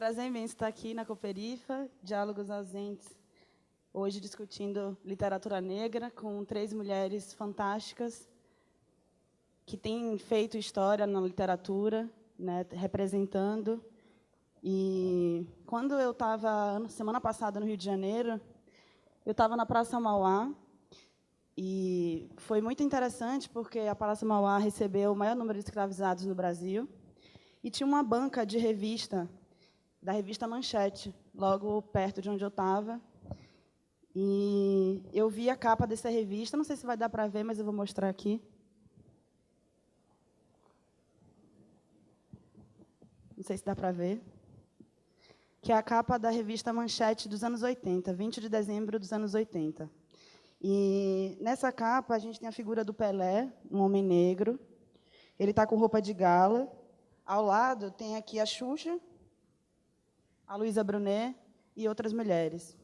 Prazer imenso estar aqui na Cooperifa, Diálogos Ausentes, hoje discutindo literatura negra com 3 mulheres fantásticas que têm feito história na literatura, né, representando. E quando eu estava, semana passada, no Rio de Janeiro, eu estava na Praça Mauá, e foi muito interessante, porque a Praça Mauá recebeu o maior número de escravizados no Brasil, e tinha uma banca de revista, da revista Manchete, logo perto de onde eu estava. E eu vi a capa dessa revista, não sei se vai dar para ver, mas eu vou mostrar aqui. Não sei se dá para ver. Que é a capa da revista Manchete dos anos 80, 20 de dezembro dos anos 80. E nessa capa a gente tem a figura do Pelé, um homem negro. Ele está com roupa de gala. Ao lado tem aqui a Xuxa, a Luísa Brunet e outras mulheres.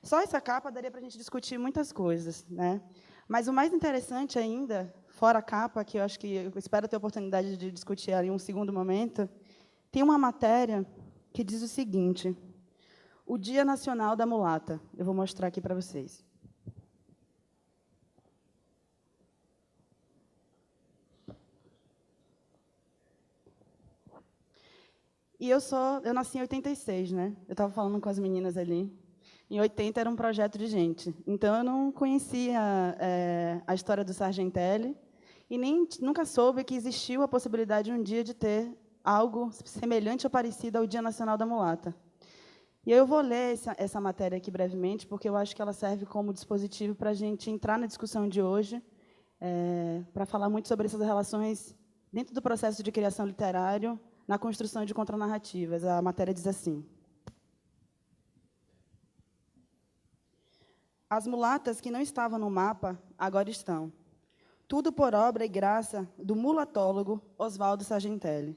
Só essa capa daria para a gente discutir muitas coisas, né? Mas o mais interessante ainda, fora a capa, que eu acho que eu espero ter a oportunidade de discutir ali em um segundo momento, tem uma matéria que diz o seguinte: o Dia Nacional da Mulata. Eu vou mostrar aqui para vocês. E eu nasci em 86, né? Eu estava falando com as meninas ali. Em 80 era um projeto de gente. Então, eu não conhecia a história do Sargentelli e nem nunca soube que existiu a possibilidade um dia de ter algo semelhante ou parecido ao Dia Nacional da Mulata. E eu vou ler essa matéria aqui brevemente, porque eu acho que ela serve como dispositivo para a gente entrar na discussão de hoje, para falar muito sobre essas relações dentro do processo de criação literário, na construção de contranarrativas. A matéria diz assim: as mulatas que não estavam no mapa, agora estão. Tudo por obra e graça do mulatólogo Oswaldo Sargentelli.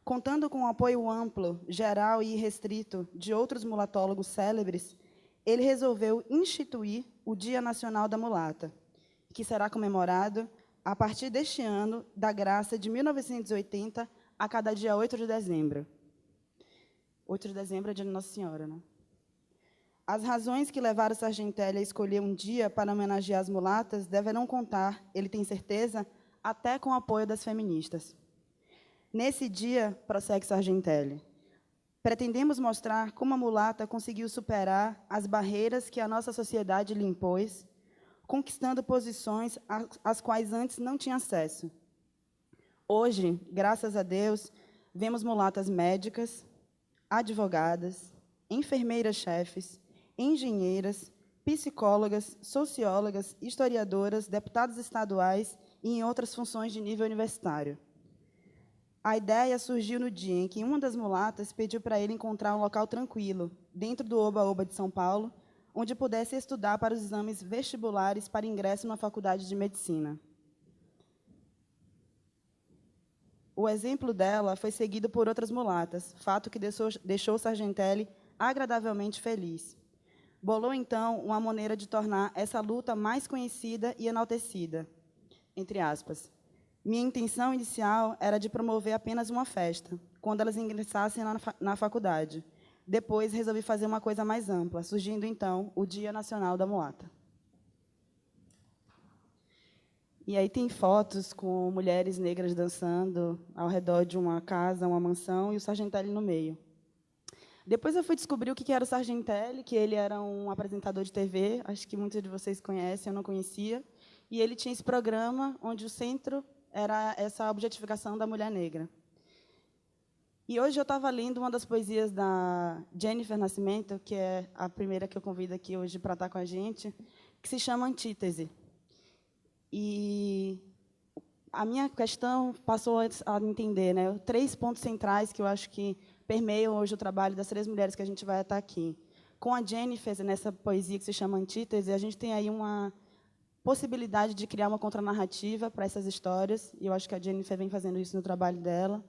Contando com o apoio amplo, geral e irrestrito de outros mulatólogos célebres, ele resolveu instituir o Dia Nacional da Mulata, que será comemorado a partir deste ano, da graça de 1980, a cada dia 8 de dezembro. 8 de dezembro é dia de Nossa Senhora, né? As razões que levaram Sargentelli a escolher um dia para homenagear as mulatas deverão contar, ele tem certeza, até com o apoio das feministas. Nesse dia, prossegue Sargentelli, pretendemos mostrar como a mulata conseguiu superar as barreiras que a nossa sociedade lhe impôs, conquistando posições às quais antes não tinha acesso. Hoje, graças a Deus, vemos mulatas médicas, advogadas, enfermeiras-chefes, engenheiras, psicólogas, sociólogas, historiadoras, deputadas estaduais e em outras funções de nível universitário. A ideia surgiu no dia em que uma das mulatas pediu para ele encontrar um local tranquilo, dentro do Oba-Oba de São Paulo, onde pudesse estudar para os exames vestibulares para ingresso na faculdade de medicina. O exemplo dela foi seguido por outras mulatas, fato que deixou Sargentelli agradavelmente feliz. Bolou, então, uma maneira de tornar essa luta mais conhecida e enaltecida. Entre aspas. Minha intenção inicial era de promover apenas uma festa, quando elas ingressassem na faculdade. Depois, resolvi fazer uma coisa mais ampla, surgindo, então, o Dia Nacional da Mulata. E aí tem fotos com mulheres negras dançando ao redor de uma casa, uma mansão, e o Sargentelli no meio. Depois eu fui descobrir o que era o Sargentelli, que ele era um apresentador de TV, acho que muitos de vocês conhecem, eu não conhecia, e ele tinha esse programa onde o centro era essa objetificação da mulher negra. E hoje eu estava lendo uma das poesias da Jennifer Nascimento, que é a primeira que eu convido aqui hoje para estar com a gente, que se chama Antítese. E a minha questão passou a entender, né, 3 pontos centrais que eu acho que permeiam hoje o trabalho das 3 mulheres que a gente vai estar aqui. Com a Jennifer, nessa poesia que se chama Antítese, a gente tem aí uma possibilidade de criar uma contranarrativa para essas histórias, e eu acho que a Jennifer vem fazendo isso no trabalho dela.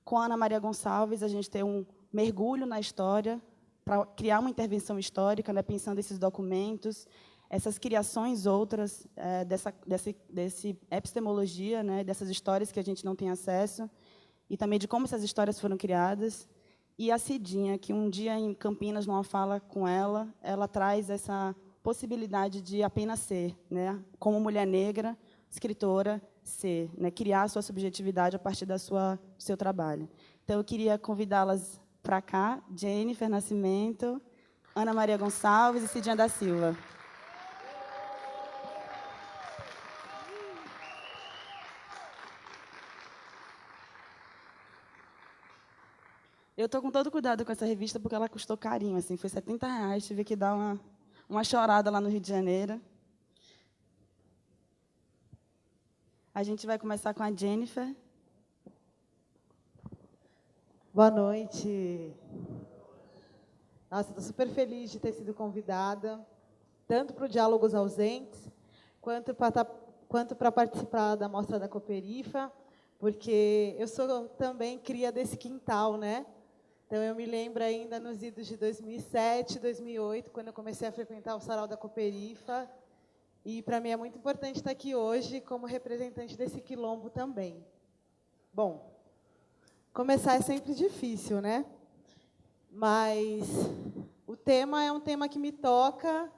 Com a Ana Maria Gonçalves, a gente tem um mergulho na história, para criar uma intervenção histórica, né, pensando esses documentos, essas criações outras, desse epistemologia, né, dessas histórias que a gente não tem acesso, e também de como essas histórias foram criadas. E a Cidinha, que um dia em Campinas, numa fala com ela traz essa possibilidade de apenas ser, né? Como mulher negra, escritora, ser, né? Criar a sua subjetividade a partir do seu trabalho. Então, eu queria convidá-las para cá, Jennifer Nascimento, Ana Maria Gonçalves e Cidinha da Silva. Eu estou com todo cuidado com essa revista, porque ela custou carinho, assim, foi R$70, tive que dar uma chorada lá no Rio de Janeiro. A gente vai começar com a Jennifer. Boa noite. Nossa, estou super feliz de ter sido convidada, tanto para o Diálogos Ausentes, quanto para participar da Mostra da Cooperifa, porque eu sou também cria desse quintal, né? Então, eu me lembro ainda nos idos de 2007, 2008, quando eu comecei a frequentar o Sarau da Cooperifa, e para mim é muito importante estar aqui hoje como representante desse quilombo também. Bom, começar é sempre difícil, né? Mas o tema é um tema que me toca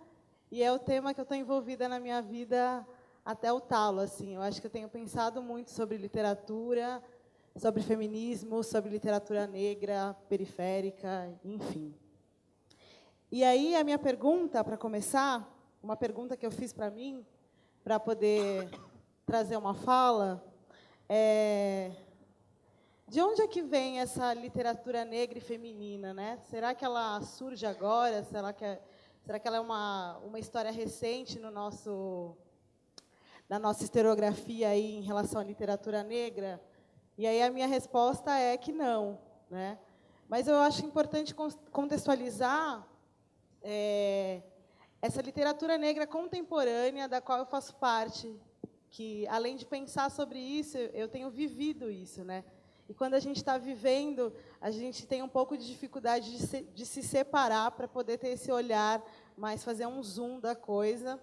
e é o tema que eu estou envolvida na minha vida até o talo, assim. Eu acho que eu tenho pensado muito sobre literatura, sobre feminismo, sobre literatura negra, periférica, enfim. E aí, a minha pergunta, para começar, uma pergunta que eu fiz para mim, para poder trazer uma fala, é: de onde é que vem essa literatura negra e feminina, né? Será que ela surge agora? Será que ela é uma história recente na nossa historiografia aí em relação à literatura negra? E aí a minha resposta é que não, né? Mas eu acho importante contextualizar essa literatura negra contemporânea da qual eu faço parte, que, além de pensar sobre isso, eu tenho vivido isso, né? E quando a gente está vivendo, a gente tem um pouco de dificuldade de se separar para poder ter esse olhar, mais fazer um zoom da coisa.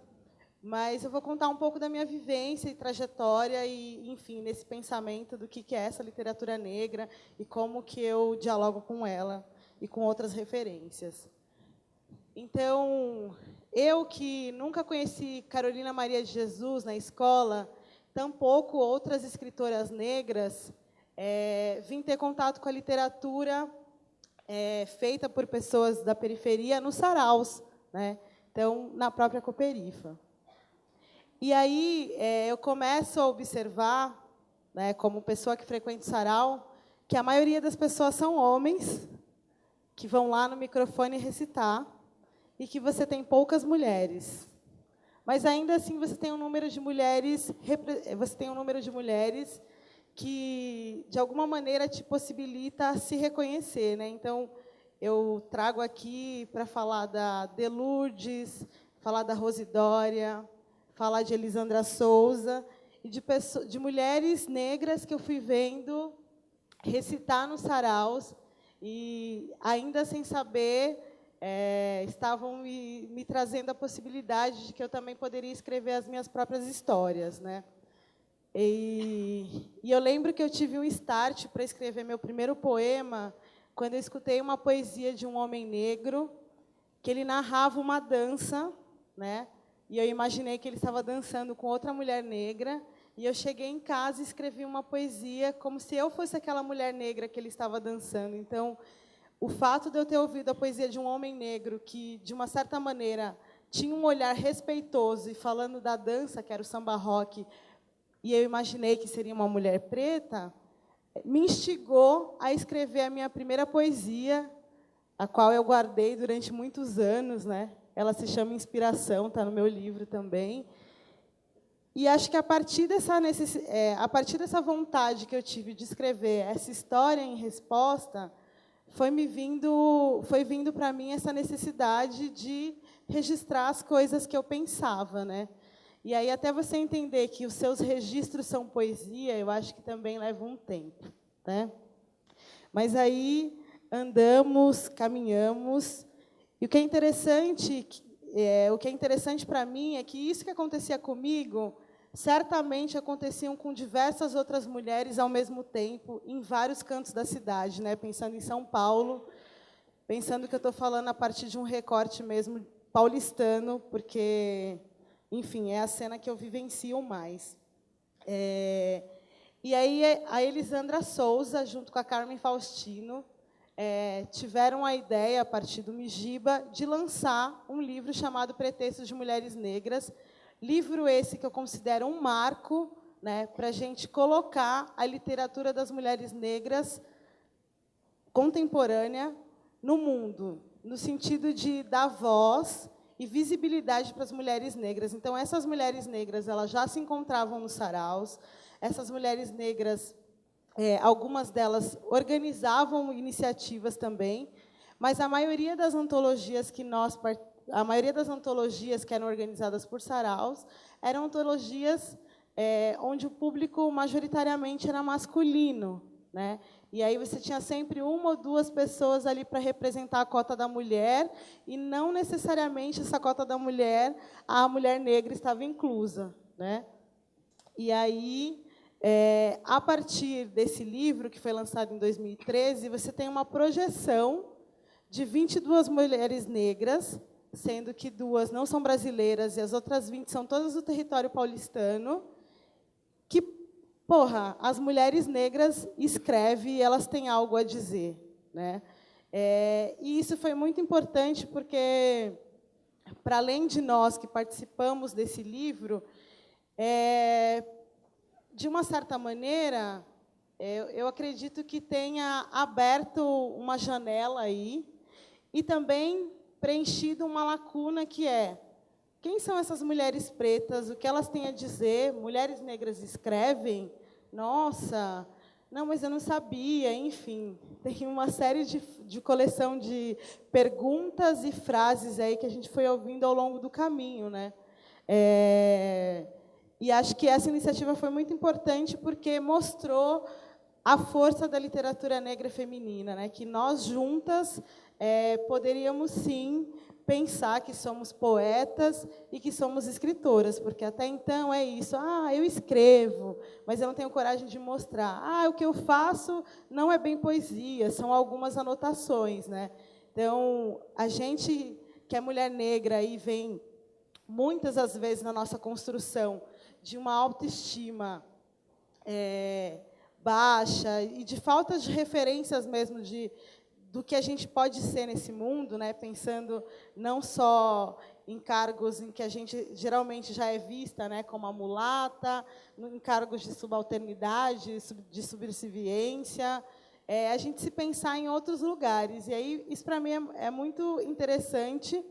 Mas eu vou contar um pouco da minha vivência e trajetória e, enfim, nesse pensamento do que é essa literatura negra e como que eu dialogo com ela e com outras referências. Então, eu que nunca conheci Carolina Maria de Jesus na escola, tampouco outras escritoras negras, vim ter contato com a literatura feita por pessoas da periferia nos saraus, né? Então, na própria Cooperifa. E aí eu começo a observar, né, como pessoa que frequenta o sarau, que a maioria das pessoas são homens que vão lá no microfone recitar e que você tem poucas mulheres. Mas ainda assim você tem um número de mulheres, que de alguma maneira te possibilita se reconhecer, né? Então eu trago aqui para falar da Delurdes, falar da Rosidória, falar de Elisandra Souza e de mulheres negras que eu fui vendo recitar nos saraus e, ainda sem saber, estavam me trazendo a possibilidade de que eu também poderia escrever as minhas próprias histórias, né? E eu lembro que eu tive um start para escrever meu primeiro poema quando eu escutei uma poesia de um homem negro que ele narrava uma dança, né? E eu imaginei que ele estava dançando com outra mulher negra, e eu cheguei em casa e escrevi uma poesia como se eu fosse aquela mulher negra que ele estava dançando. Então, o fato de eu ter ouvido a poesia de um homem negro que, de uma certa maneira, tinha um olhar respeitoso e falando da dança, que era o samba rock, e eu imaginei que seria uma mulher preta, me instigou a escrever a minha primeira poesia, a qual eu guardei durante muitos anos, né? Ela se chama Inspiração, está no meu livro também. E acho que a partir dessa vontade que eu tive de escrever essa história em resposta, foi vindo para mim essa necessidade de registrar as coisas que eu pensava, né? E aí, até você entender que os seus registros são poesia, eu acho que também leva um tempo, né? Mas aí andamos, caminhamos, e o que é interessante para mim é que isso que acontecia comigo certamente aconteciam com diversas outras mulheres ao mesmo tempo, em vários cantos da cidade, né? Pensando em São Paulo, pensando que eu estou falando a partir de um recorte mesmo paulistano, porque, enfim, é a cena que eu vivencio mais. E aí a Elisandra Souza, junto com a Carmen Faustino, tiveram a ideia, a partir do Mijiba, de lançar um livro chamado Pretextos de Mulheres Negras, livro esse que eu considero um marco, né, para a gente colocar a literatura das mulheres negras contemporânea no mundo, no sentido de dar voz e visibilidade para as mulheres negras. Então, essas mulheres negras, elas já se encontravam nos saraus, essas mulheres negras, algumas delas organizavam iniciativas também, mas a maioria das antologias que eram organizadas por saraus eram antologias onde o público majoritariamente era masculino, né? E aí você tinha sempre uma ou duas pessoas ali para representar a cota da mulher, e não necessariamente essa cota da mulher, a mulher negra estava inclusa, né? E aí, a partir desse livro, que foi lançado em 2013, você tem uma projeção de 22 mulheres negras, sendo que 2 não são brasileiras e as outras 20 são todas do território paulistano, que, porra, as mulheres negras escrevem e elas têm algo a dizer, né? E isso foi muito importante porque, para além de nós que participamos desse livro, de uma certa maneira, eu acredito que tenha aberto uma janela aí e também preenchido uma lacuna que é: quem são essas mulheres pretas? O que elas têm a dizer? Mulheres negras escrevem? Nossa, não, mas eu não sabia. Enfim, tem uma série de coleção de perguntas e frases aí que a gente foi ouvindo ao longo do caminho, né? E acho que essa iniciativa foi muito importante porque mostrou a força da literatura negra feminina, né? Que nós juntas poderíamos sim pensar que somos poetas e que somos escritoras, porque até então é isso: eu escrevo, mas eu não tenho coragem de mostrar. O que eu faço não é bem poesia, são algumas anotações, né? Então, a gente que é mulher negra e vem muitas das vezes na nossa construção de uma autoestima baixa e de falta de referências mesmo do que a gente pode ser nesse mundo, né? Pensando não só em cargos em que a gente geralmente já é vista, né, como a mulata, em cargos de subalternidade, de subserviência, a gente se pensar em outros lugares. E aí, isso, para mim, é muito interessante,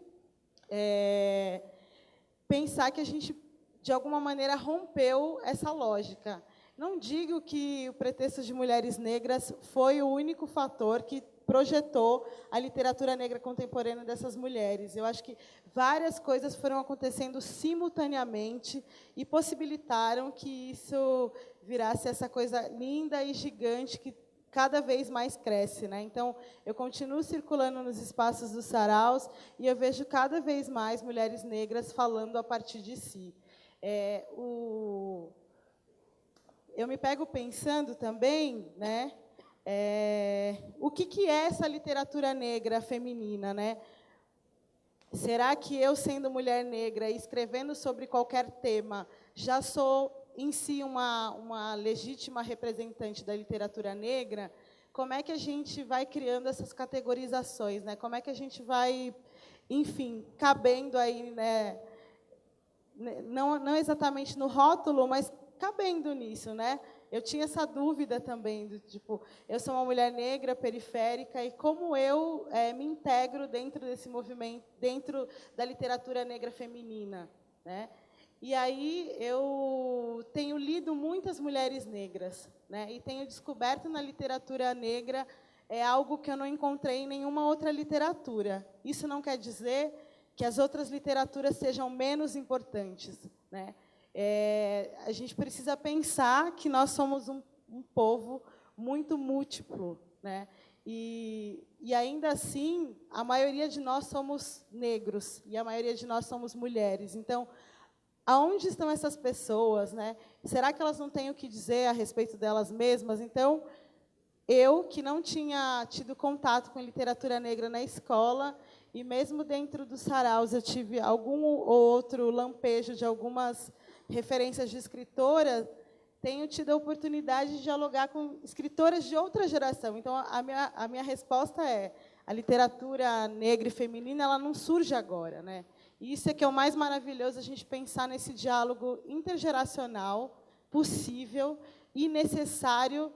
pensar que a gente, de alguma maneira, rompeu essa lógica. Não digo que o Pretexto de Mulheres Negras foi o único fator que projetou a literatura negra contemporânea dessas mulheres. Eu acho que várias coisas foram acontecendo simultaneamente e possibilitaram que isso virasse essa coisa linda e gigante que cada vez mais cresce, né? Então, eu continuo circulando nos espaços dos saraus e eu vejo cada vez mais mulheres negras falando a partir de si. Eu me pego pensando também, né? O que é essa literatura negra feminina, né? Será que eu, sendo mulher negra e escrevendo sobre qualquer tema, já sou em si uma legítima representante da literatura negra? Como é que a gente vai criando essas categorizações, né? Como é que a gente vai, enfim, cabendo aí, né? Não exatamente no rótulo, mas cabendo nisso, né? Eu tinha essa dúvida também, do tipo, eu sou uma mulher negra, periférica, e como eu me integro dentro desse movimento, dentro da literatura negra feminina, né? E aí eu tenho lido muitas mulheres negras, né? E tenho descoberto na literatura negra algo que eu não encontrei em nenhuma outra literatura. Isso não quer dizer que as outras literaturas sejam menos importantes, né? A gente precisa pensar que nós somos um povo muito múltiplo, né? E ainda assim, a maioria de nós somos negros, e a maioria de nós somos mulheres. Então, aonde estão essas pessoas, né? Será que elas não têm o que dizer a respeito delas mesmas? Então, eu, que não tinha tido contato com literatura negra na escola, e mesmo dentro dos saraus eu tive algum ou outro lampejo de algumas referências de escritora, tenho tido a oportunidade de dialogar com escritoras de outra geração. Então, a minha resposta é: a literatura negra e feminina ela não surge agora, né? E isso é que é o mais maravilhoso, a gente pensar nesse diálogo intergeracional possível e necessário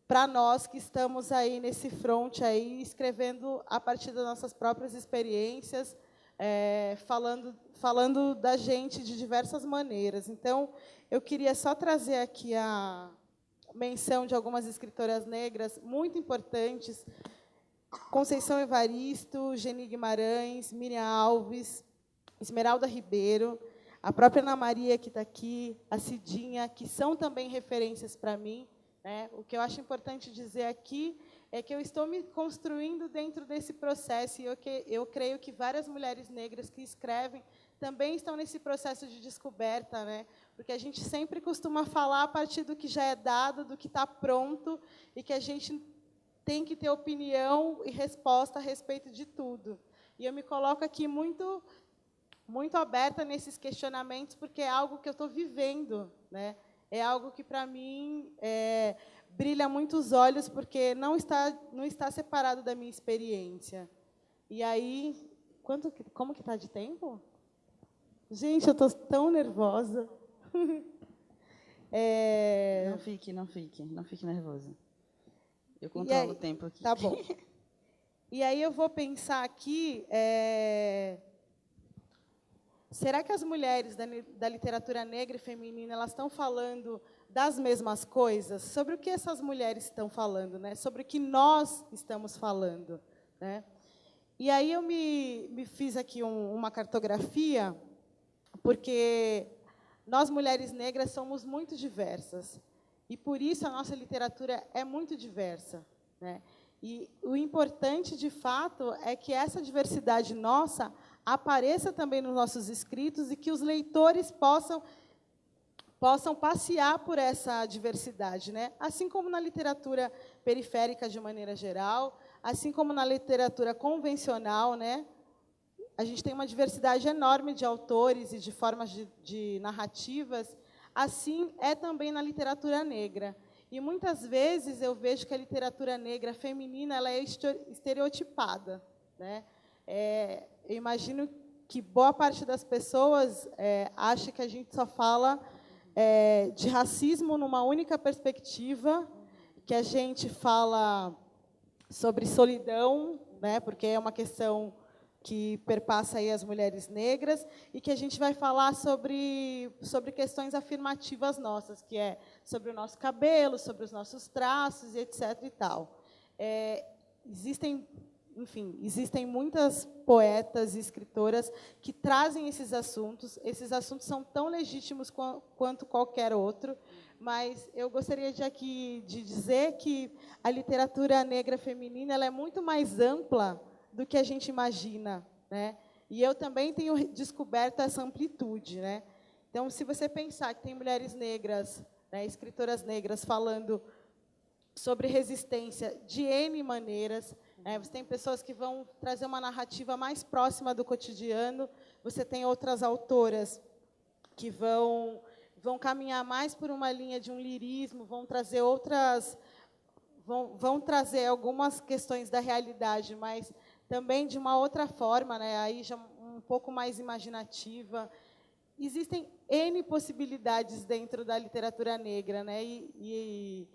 para nós que estamos aí nesse front aí, escrevendo a partir das nossas próprias experiências, falando da gente de diversas maneiras. Então, eu queria só trazer aqui a menção de algumas escritoras negras muito importantes: Conceição Evaristo, Geni Guimarães, Miriam Alves, Esmeralda Ribeiro, a própria Ana Maria, que está aqui, a Cidinha, que são também referências para mim, né? O que eu acho importante dizer aqui é que eu estou me construindo dentro desse processo, e eu creio que várias mulheres negras que escrevem também estão nesse processo de descoberta, né? Porque a gente sempre costuma falar a partir do que já é dado, do que está pronto, e que a gente tem que ter opinião e resposta a respeito de tudo. E eu me coloco aqui muito aberta nesses questionamentos, porque é algo que eu estou vivendo, né? É algo que, para mim, brilha muito os olhos, porque não está separado da minha experiência. E aí, como que está de tempo? Gente, eu estou tão nervosa. Não fique nervosa. Eu controlo o tempo aqui. Tá bom. E aí eu vou pensar aqui, será que as mulheres da literatura negra e feminina elas estão falando das mesmas coisas? Sobre o que essas mulheres estão falando, né? Sobre o que nós estamos falando, né? E aí eu me fiz aqui uma cartografia, porque nós, mulheres negras, somos muito diversas. E, por isso, a nossa literatura é muito diversa, né? E o importante, de fato, é que essa diversidade nossa apareça também nos nossos escritos e que os leitores possam passear por essa diversidade, né? Assim como na literatura periférica, de maneira geral, assim como na literatura convencional, né? A gente tem uma diversidade enorme de autores e de formas de narrativas. Assim é também na literatura negra. E, muitas vezes, eu vejo que a literatura negra feminina ela é estereotipada, né? Eu imagino que boa parte das pessoas acha que a gente só fala de racismo numa única perspectiva, que a gente fala sobre solidão, né? Porque é uma questão que perpassa aí as mulheres negras, e que a gente vai falar sobre questões afirmativas nossas, que é sobre o nosso cabelo, sobre os nossos traços, e etc. e tal. Existem muitas poetas e escritoras que trazem esses assuntos são tão legítimos quanto qualquer outro, mas eu gostaria de dizer que a literatura negra feminina ela é muito mais ampla do que a gente imagina, né? E eu também tenho descoberto essa amplitude, né? Então, se você pensar que tem mulheres negras, né, escritoras negras, falando sobre resistência de N maneiras, né? Você tem pessoas que vão trazer uma narrativa mais próxima do cotidiano, você tem outras autoras que vão caminhar mais por uma linha de um lirismo, vão trazer trazer algumas questões da realidade, mas também de uma outra forma, né? Aí já um pouco mais imaginativa. Existem N possibilidades dentro da literatura negra, né? E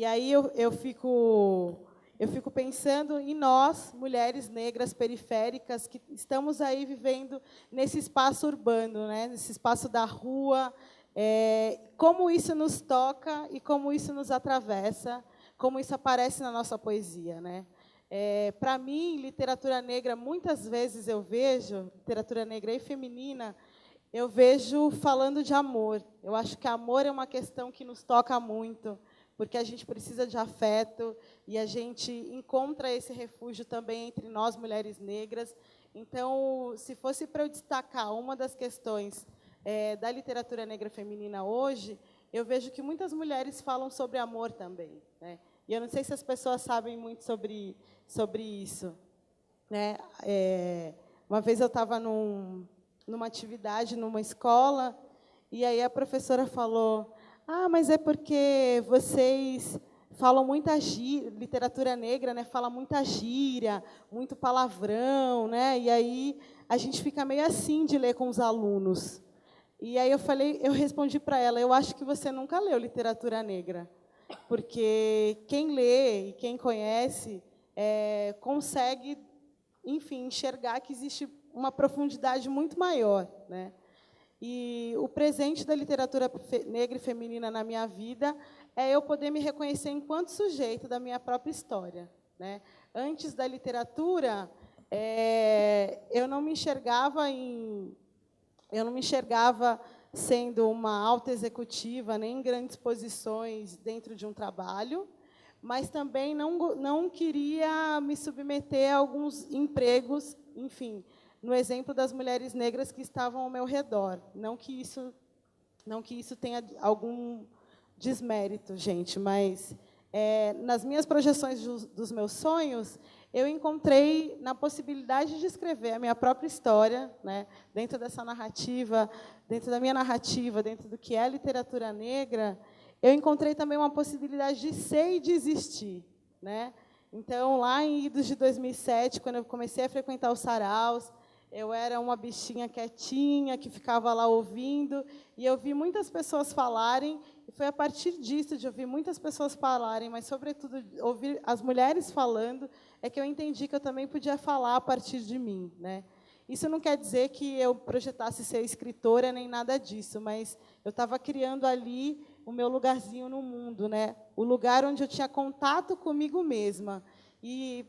aí eu fico pensando em nós, mulheres negras periféricas, que estamos aí vivendo nesse espaço urbano, né? Nesse espaço da rua, como isso nos toca e como isso nos atravessa, como isso aparece na nossa poesia, né? Para mim, literatura negra, muitas vezes eu vejo, literatura negra e feminina, eu vejo falando de amor. Eu acho que amor é uma questão que nos toca muito, porque a gente precisa de afeto, e a gente encontra esse refúgio também entre nós, mulheres negras. Então, se fosse para eu destacar uma das questões da literatura negra feminina hoje, eu vejo que muitas mulheres falam sobre amor também, né? E eu não sei se as pessoas sabem muito sobre isso, né? Uma vez eu estava numa atividade, numa escola, e aí a professora falou: ah, mas é porque vocês falam muita gíria, literatura negra, né? Fala muita gíria, muito palavrão, né? E aí a gente fica meio assim de ler com os alunos. E aí eu respondi para ela: eu acho que você nunca leu literatura negra, porque quem lê e quem conhece consegue, enfim, enxergar que existe uma profundidade muito maior, né? E o presente da literatura negra e feminina na minha vida é eu poder me reconhecer enquanto sujeito da minha própria história, né? Antes da literatura, eu não me enxergava sendo uma alta executiva, nem em grandes posições dentro de um trabalho, mas também não queria me submeter a alguns empregos, enfim, no exemplo das mulheres negras que estavam ao meu redor. Não que isso tenha algum desmérito, gente, mas nas minhas projeções dos meus sonhos, eu encontrei na possibilidade de escrever a minha própria história, né, dentro dessa narrativa, dentro da minha narrativa, dentro do que é a literatura negra, eu encontrei também uma possibilidade de ser e de existir, né? Então, lá em idos de 2007, quando eu comecei a frequentar os saraus, eu era uma bichinha quietinha, que ficava lá ouvindo, e eu vi muitas pessoas falarem, e foi a partir disso, de ouvir muitas pessoas falarem, mas, sobretudo, ouvir as mulheres falando, é que eu entendi que eu também podia falar a partir de mim, né? Isso não quer dizer que eu projetasse ser escritora, nem nada disso, mas eu estava criando ali o meu lugarzinho no mundo, né? O lugar onde eu tinha contato comigo mesma. E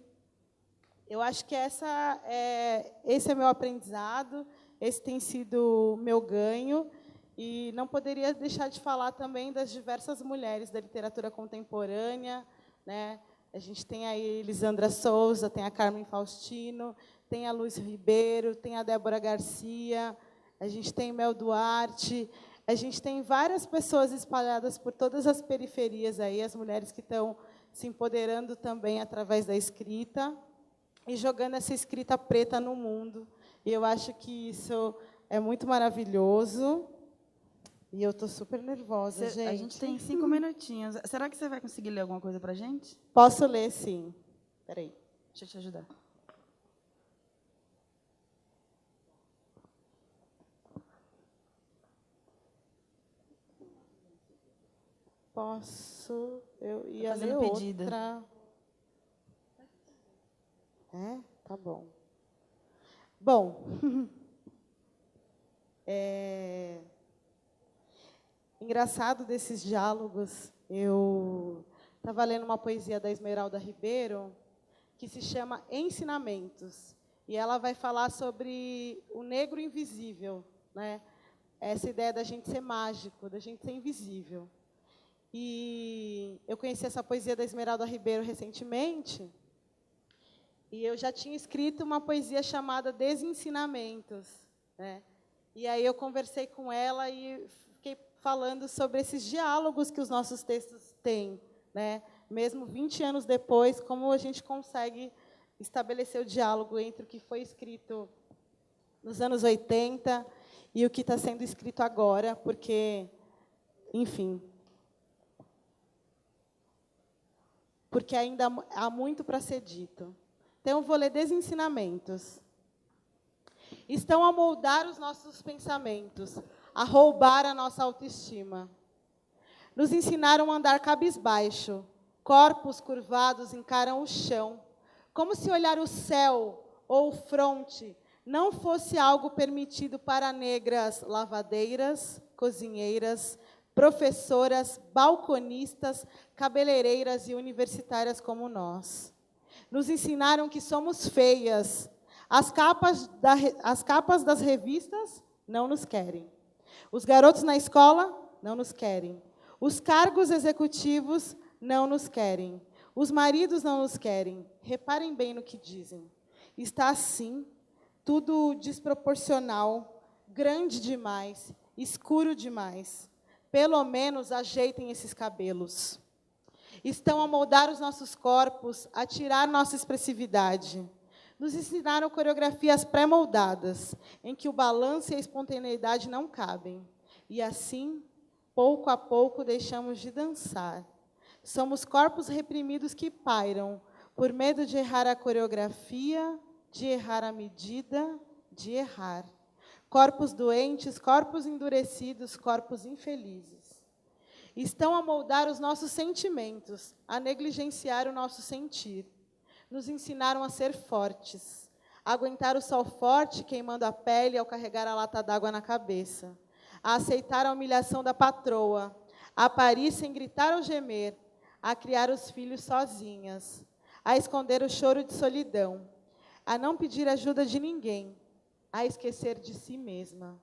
eu acho que esse é meu aprendizado, esse tem sido o meu ganho, e não poderia deixar de falar também das diversas mulheres da literatura contemporânea, né? A gente tem aí Lisandra Souza, tem a Carmen Faustino, tem a Luz Ribeiro, tem a Débora Garcia, a gente tem Mel Duarte, a gente tem várias pessoas espalhadas por todas as periferias aí, as mulheres que estão se empoderando também através da escrita e jogando essa escrita preta no mundo. E eu acho que isso é muito maravilhoso. E eu estou super nervosa, gente. A gente tem 5 minutinhos. Será que você vai conseguir ler alguma coisa para a gente? Posso ler, sim. Espera aí. Deixa eu te ajudar. Posso? Eu ia fazendo ler pedido. outra. Tá bom. Bom, engraçado desses diálogos, eu estava lendo uma poesia da Esmeralda Ribeiro, que se chama Ensinamentos, e ela vai falar sobre o negro invisível, né? Essa ideia da gente ser mágico, da gente ser invisível. E eu conheci essa poesia da Esmeralda Ribeiro recentemente, e eu já tinha escrito uma poesia chamada Desensinamentos, né? E aí eu conversei com ela e fiquei falando sobre esses diálogos que os nossos textos têm, né? Mesmo 20 anos depois, como a gente consegue estabelecer o diálogo entre o que foi escrito nos anos 80 e o que está sendo escrito agora, porque, enfim, porque ainda há muito para ser dito. Então, eu vou ler Desensinamentos. Estão a moldar os nossos pensamentos, a roubar a nossa autoestima. Nos ensinaram a andar cabisbaixo, corpos curvados encaram o chão, como se olhar o céu ou o fronte não fosse algo permitido para negras lavadeiras, cozinheiras, professoras, balconistas, cabeleireiras e universitárias como nós. Nos ensinaram que somos feias. As capas das revistas não nos querem. Os garotos na escola não nos querem. Os cargos executivos não nos querem. Os maridos não nos querem. Reparem bem no que dizem. Está assim, tudo desproporcional, grande demais, escuro demais. Pelo menos ajeitem esses cabelos. Estão a moldar os nossos corpos, a tirar nossa expressividade. Nos ensinaram coreografias pré-moldadas, em que o balanço e a espontaneidade não cabem. E assim, pouco a pouco, deixamos de dançar. Somos corpos reprimidos que pairam, por medo de errar a coreografia, de errar a medida, de errar. Corpos doentes, corpos endurecidos, corpos infelizes. Estão a moldar os nossos sentimentos, a negligenciar o nosso sentir. Nos ensinaram a ser fortes, a aguentar o sol forte queimando a pele ao carregar a lata d'água na cabeça, a aceitar a humilhação da patroa, a parir sem gritar ou gemer, a criar os filhos sozinhas, a esconder o choro de solidão, a não pedir ajuda de ninguém, a esquecer de si mesma.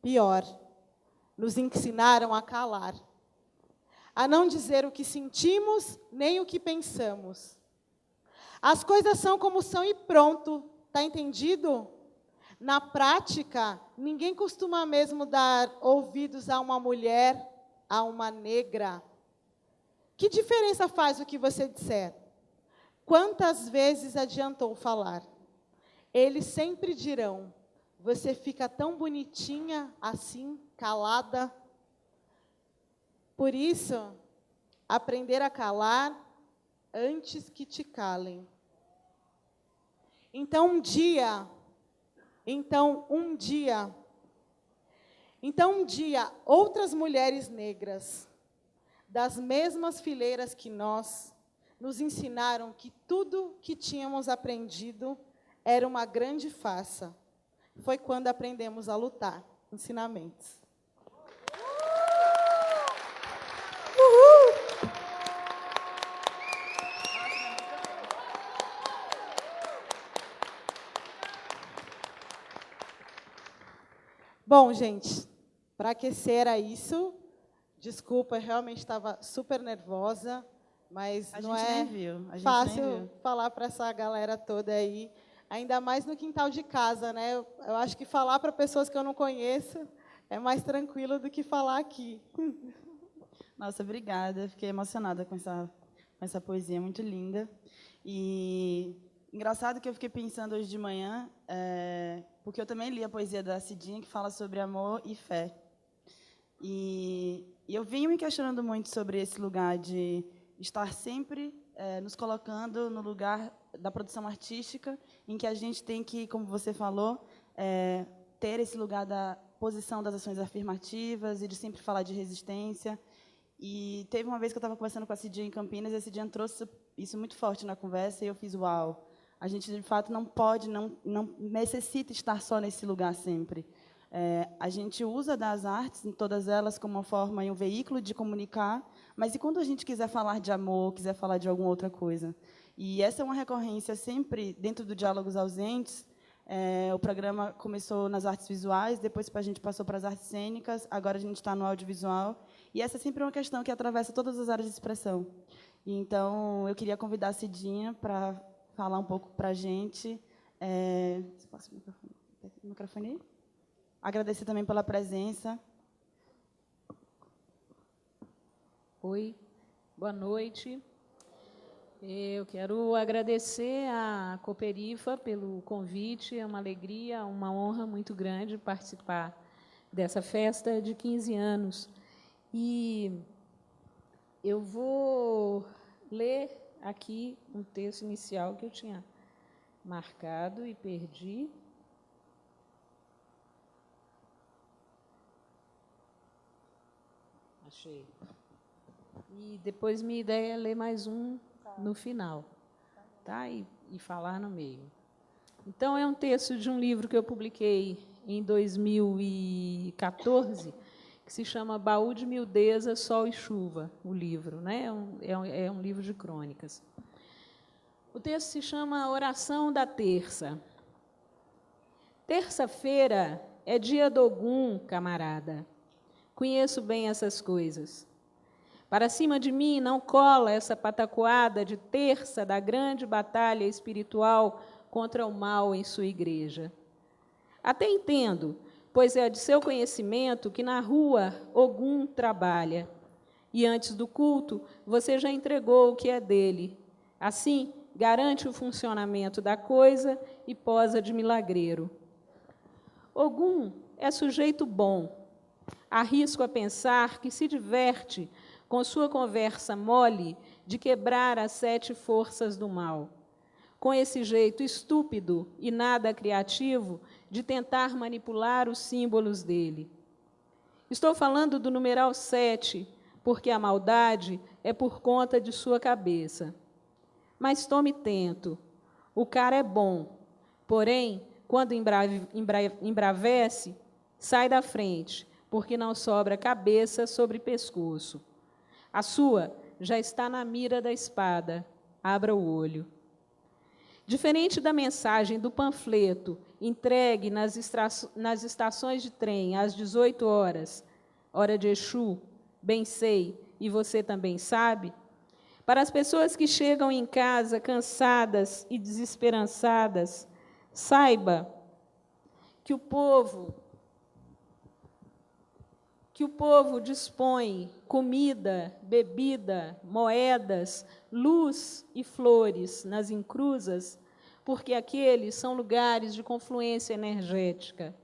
Pior, nos ensinaram a calar, a não dizer o que sentimos nem o que pensamos. As coisas são como são e pronto, está entendido? Na prática, ninguém costuma mesmo dar ouvidos a uma mulher, a uma negra. Que diferença faz o que você disser? Quantas vezes adiantou falar? Eles sempre dirão, você fica tão bonitinha assim, calada. Por isso, aprender a calar antes que te calem. Então um dia, outras mulheres negras, das mesmas fileiras que nós, nos ensinaram que tudo que tínhamos aprendido era uma grande farsa. Foi quando aprendemos a lutar. Ensinamentos. Bom, gente, para aquecer era isso. Desculpa, eu realmente estava super nervosa, mas não é fácil falar para essa galera toda aí, ainda mais no quintal de casa, né? Eu acho que falar para pessoas que eu não conheço é mais tranquilo do que falar aqui. Nossa, obrigada. Fiquei emocionada com essa poesia muito linda. E engraçado que eu fiquei pensando hoje de manhã, porque eu também li a poesia da Cidinha, que fala sobre amor e fé. E eu venho me questionando muito sobre esse lugar de estar sempre nos colocando no lugar da produção artística, em que a gente tem que, como você falou, ter esse lugar da posição das ações afirmativas e de sempre falar de resistência. E teve uma vez que eu estava conversando com a Cidinha em Campinas, e a Cidinha trouxe isso muito forte na conversa, e eu fiz, uau, a gente, de fato, não pode, não necessita estar só nesse lugar sempre. A gente usa das artes, em todas elas, como uma forma e um veículo de comunicar, mas e quando a gente quiser falar de amor, quiser falar de alguma outra coisa? E essa é uma recorrência sempre dentro do Diálogos Ausentes. O programa começou nas artes visuais, depois a gente passou para as artes cênicas, agora a gente está no audiovisual, e essa é sempre uma questão que atravessa todas as áreas de expressão. E, então, eu queria convidar a Cidinha para falar um pouco para a gente. Você passa o microfone? Agradecer também pela presença. Oi, boa noite. Eu quero agradecer à Cooperifa pelo convite. É uma alegria, uma honra muito grande participar dessa festa de 15 anos. E eu vou ler aqui um texto inicial que eu tinha marcado e perdi. Achei. E depois minha ideia é ler mais um no final, tá? E falar no meio. Então, é um texto de um livro que eu publiquei em 2014, que se chama Baú de Mildeza, Sol e Chuva, o livro, né? É um livro de crônicas. O texto se chama Oração da Terça. Terça-feira é dia do Ogum, camarada. Conheço bem essas coisas. Para cima de mim não cola essa patacoada de terça da grande batalha espiritual contra o mal em sua igreja. Até entendo, pois é de seu conhecimento que na rua Ogum trabalha, e antes do culto você já entregou o que é dele. Assim, garante o funcionamento da coisa e posa de milagreiro. Ogum é sujeito bom. Arrisco a pensar que se diverte com sua conversa mole de quebrar as 7 forças do mal, com esse jeito estúpido e nada criativo de tentar manipular os símbolos dele. Estou falando do numeral 7, porque a maldade é por conta de sua cabeça. Mas tome tento, o cara é bom, porém, quando embravece, sai da frente, porque não sobra cabeça sobre pescoço. A sua já está na mira da espada, abra o olho. Diferente da mensagem do panfleto entregue nas estações de trem às 18 horas, hora de Exu, bem sei, e você também sabe, para as pessoas que chegam em casa cansadas e desesperançadas, saiba que o povo dispõe comida, bebida, moedas, luz e flores nas encruzas, porque aqueles são lugares de confluência energética.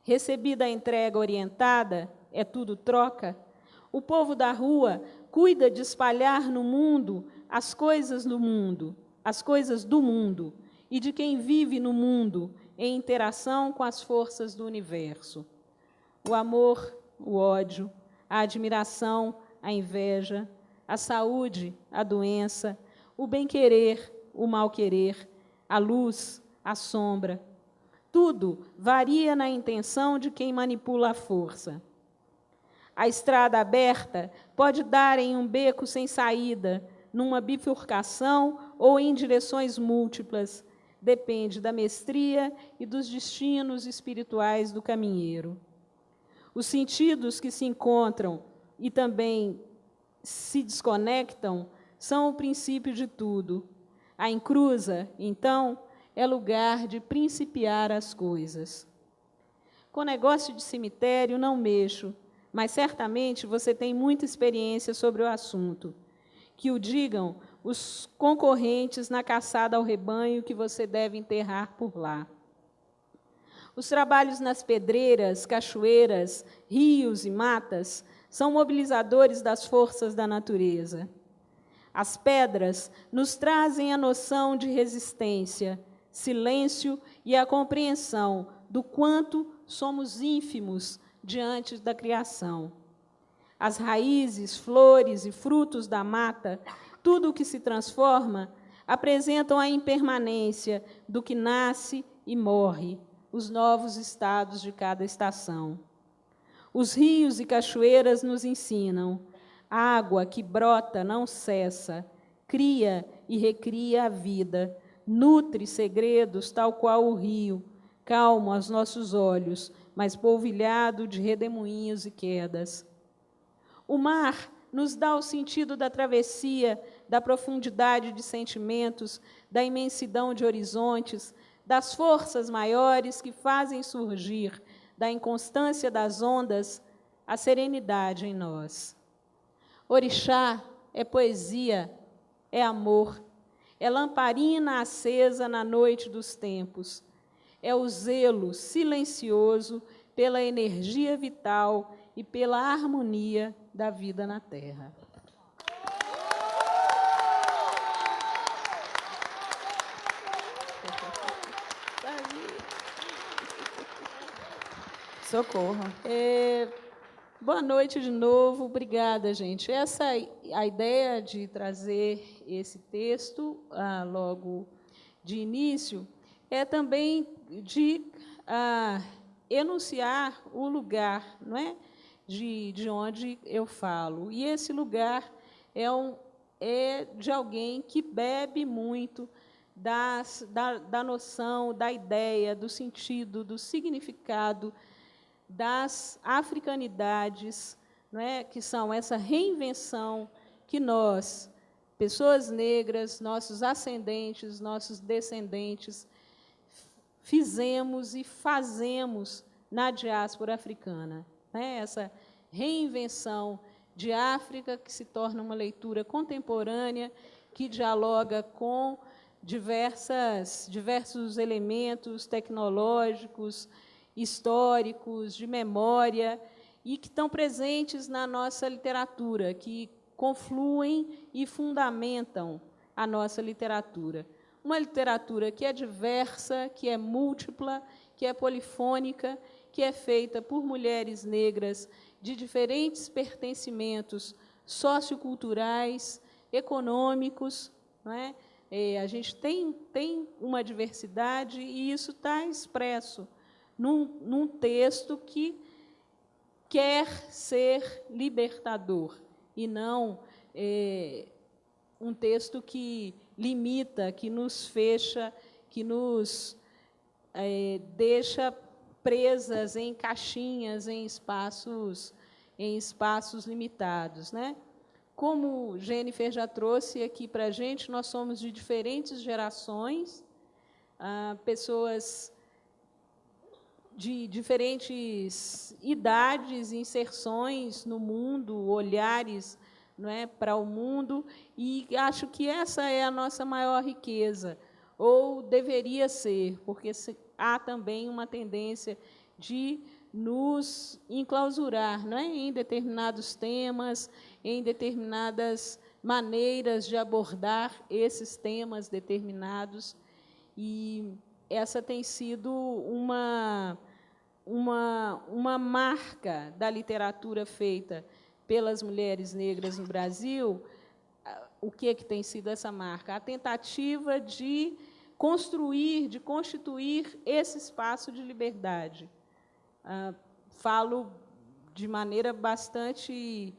Recebida a entrega orientada, é tudo troca, o povo da rua cuida de espalhar no mundo as coisas do mundo, e de quem vive no mundo em interação com as forças do universo. O amor, o ódio, a admiração, a inveja, a saúde, a doença, o bem-querer, o mal-querer, a luz, a sombra. Tudo varia na intenção de quem manipula a força. A estrada aberta pode dar em um beco sem saída, numa bifurcação ou em direções múltiplas. Depende da mestria e dos destinos espirituais do caminheiro. Os sentidos que se encontram e também se desconectam são o princípio de tudo. A encruza, então, é lugar de principiar as coisas. Com negócio de cemitério não mexo, mas certamente você tem muita experiência sobre o assunto. Que o digam os concorrentes na caçada ao rebanho que você deve enterrar por lá. Os trabalhos nas pedreiras, cachoeiras, rios e matas são mobilizadores das forças da natureza. As pedras nos trazem a noção de resistência, silêncio e a compreensão do quanto somos ínfimos diante da criação. As raízes, flores e frutos da mata, tudo o que se transforma, apresentam a impermanência do que nasce e morre, os novos estados de cada estação. Os rios e cachoeiras nos ensinam. A água que brota não cessa, cria e recria a vida, nutre segredos tal qual o rio, calmo aos nossos olhos, mas polvilhado de redemoinhos e quedas. O mar nos dá o sentido da travessia, da profundidade de sentimentos, da imensidão de horizontes, das forças maiores que fazem surgir, da inconstância das ondas, a serenidade em nós. Orixá é poesia, é amor, é lamparina acesa na noite dos tempos, é o zelo silencioso pela energia vital e pela harmonia da vida na Terra. Socorro. Boa noite de novo, obrigada, gente. A ideia de trazer esse texto logo de início é também de enunciar o lugar, não é? De onde eu falo. E esse lugar é de alguém que bebe muito da noção, da ideia, do sentido, do significado das africanidades, não é? Que são essa reinvenção que nós, pessoas negras, nossos ascendentes, nossos descendentes, fizemos e fazemos na diáspora africana, né? Essa reinvenção de África, que se torna uma leitura contemporânea, que dialoga com diversos elementos tecnológicos, históricos, de memória, e que estão presentes na nossa literatura, que confluem e fundamentam a nossa literatura. Uma literatura que é diversa, que é múltipla, que é polifônica, que é feita por mulheres negras de diferentes pertencimentos socioculturais, econômicos, não é? A gente tem uma diversidade, e isso está expresso num texto que quer ser libertador, e não um texto que limita, que nos fecha, que nos deixa presas em caixinhas, em espaços limitados, né? Como Jennifer já trouxe aqui para a gente, nós somos de diferentes gerações, pessoas de diferentes idades, inserções no mundo, olhares, não é, para o mundo, e acho que essa é a nossa maior riqueza, ou deveria ser, porque há também uma tendência de nos enclausurar, não é, em determinados temas, em determinadas maneiras de abordar esses temas determinados, e essa tem sido uma marca da literatura feita pelas mulheres negras no Brasil. O que tem sido essa marca? A tentativa de construir, de constituir esse espaço de liberdade. Falo de maneira bastante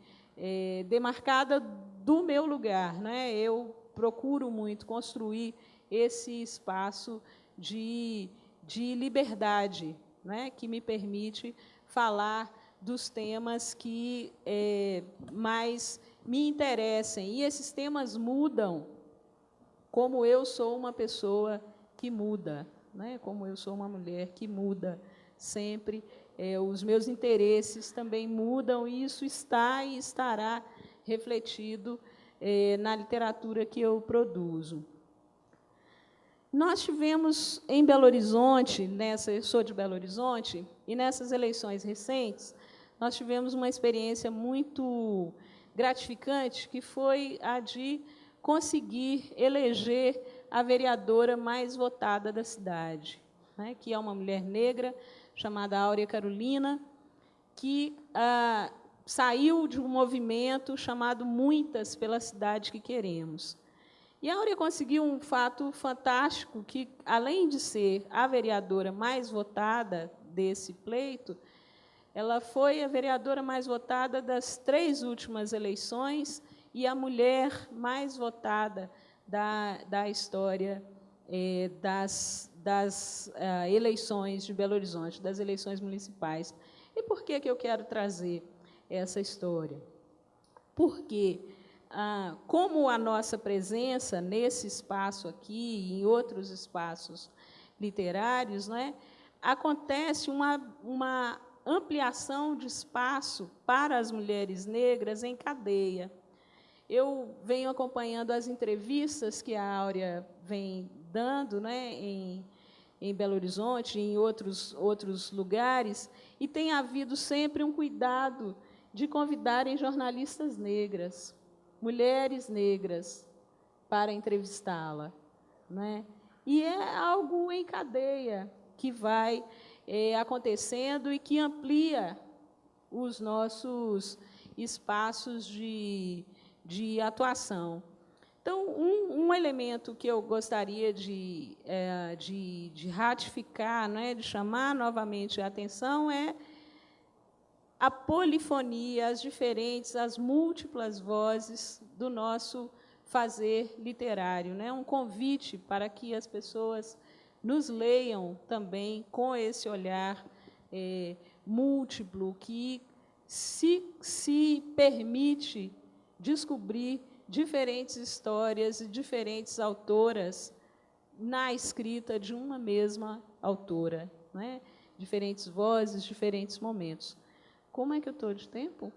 demarcada do meu lugar, né? Eu procuro muito construir esse espaço de liberdade, né, que me permite falar dos temas que mais me interessem. E esses temas mudam, como eu sou uma pessoa que muda, né, como eu sou uma mulher que muda sempre. Os meus interesses também mudam, e isso está e estará refletido na literatura que eu produzo. Nós tivemos em Belo Horizonte, eu sou de Belo Horizonte, e nessas eleições recentes, nós tivemos uma experiência muito gratificante, que foi a de conseguir eleger a vereadora mais votada da cidade, né, que é uma mulher negra, chamada Áurea Carolina, que saiu de um movimento chamado Muitas pela Cidade que Queremos. E a Áurea conseguiu um fato fantástico, que, além de ser a vereadora mais votada desse pleito, ela foi a vereadora mais votada das 3 últimas eleições e a mulher mais votada da história das eleições de Belo Horizonte, das eleições municipais. E por que eu quero trazer essa história? Porque como a nossa presença nesse espaço aqui e em outros espaços literários, né, acontece uma ampliação de espaço para as mulheres negras em cadeia. Eu venho acompanhando as entrevistas que a Áurea vem dando, né, em Belo Horizonte, em outros lugares, e tem havido sempre um cuidado de convidarem jornalistas negras, mulheres negras, para entrevistá-la, né? E é algo em cadeia que vai acontecendo e que amplia os nossos espaços de atuação. Então, um elemento que eu gostaria de ratificar, né, de chamar novamente a atenção, é a polifonia, as múltiplas vozes do nosso fazer literário, né? Um convite para que as pessoas nos leiam também com esse olhar múltiplo, que se permite descobrir diferentes histórias e diferentes autoras na escrita de uma mesma autora, né? Diferentes vozes, diferentes momentos. Como é que eu estou de tempo?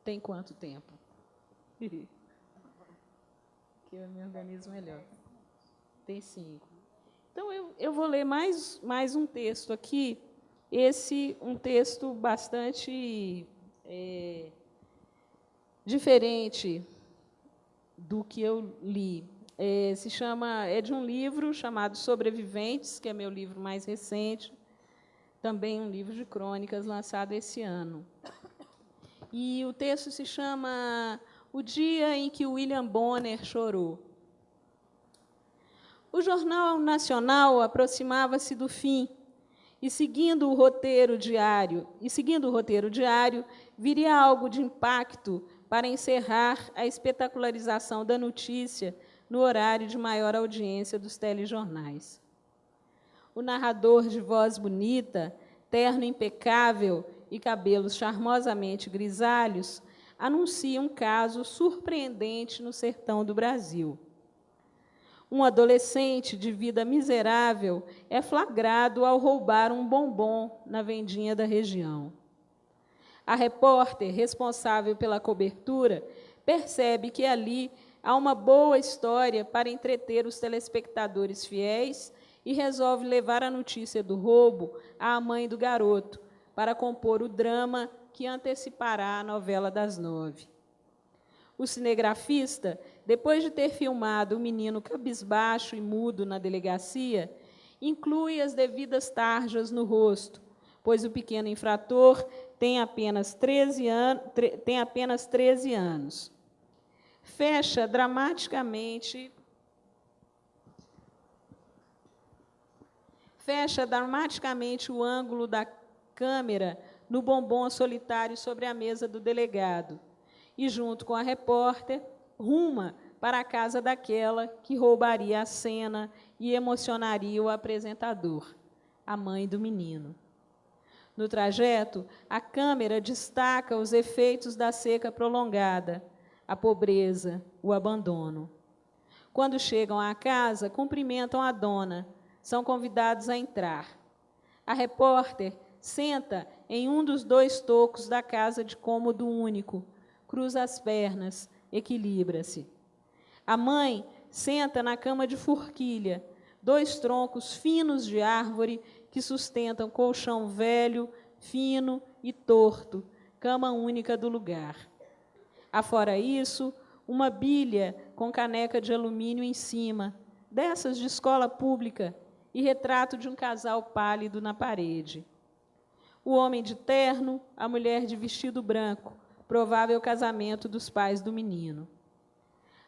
Tem quanto tempo? Que eu me organizo melhor. Tem 5. Então, eu vou ler mais um texto aqui, um texto bastante diferente do que eu li. É de um livro chamado Sobreviventes, que é meu livro mais recente, também um livro de crônicas lançado esse ano. E o texto se chama O Dia em que William Bonner Chorou. O Jornal Nacional aproximava-se do fim, e seguindo o roteiro diário, viria algo de impacto para encerrar a espetacularização da notícia no horário de maior audiência dos telejornais. O narrador de voz bonita, terno impecável e cabelos charmosamente grisalhos, anuncia um caso surpreendente no sertão do Brasil. Um adolescente de vida miserável é flagrado ao roubar um bombom na vendinha da região. A repórter responsável pela cobertura percebe que ali há uma boa história para entreter os telespectadores fiéis e resolve levar a notícia do roubo à mãe do garoto, para compor o drama que antecipará a novela das 9. O cinegrafista, depois de ter filmado o menino cabisbaixo e mudo na delegacia, inclui as devidas tarjas no rosto, pois o pequeno infrator tem apenas 13 anos. Fecha dramaticamente o ângulo da câmera no bombom solitário sobre a mesa do delegado e, junto com a repórter, ruma para a casa daquela que roubaria a cena e emocionaria o apresentador, a mãe do menino. No trajeto, a câmera destaca os efeitos da seca prolongada, a pobreza, o abandono. Quando chegam à casa, cumprimentam a dona, são convidados a entrar. A repórter senta em um dos 2 tocos da casa de cômodo único, cruza as pernas, equilibra-se. A mãe senta na cama de forquilha, 2 troncos finos de árvore que sustentam colchão velho, fino e torto, cama única do lugar. Afora isso, uma bilha com caneca de alumínio em cima, dessas de escola pública, e retrato de um casal pálido na parede. O homem de terno, a mulher de vestido branco, provável casamento dos pais do menino.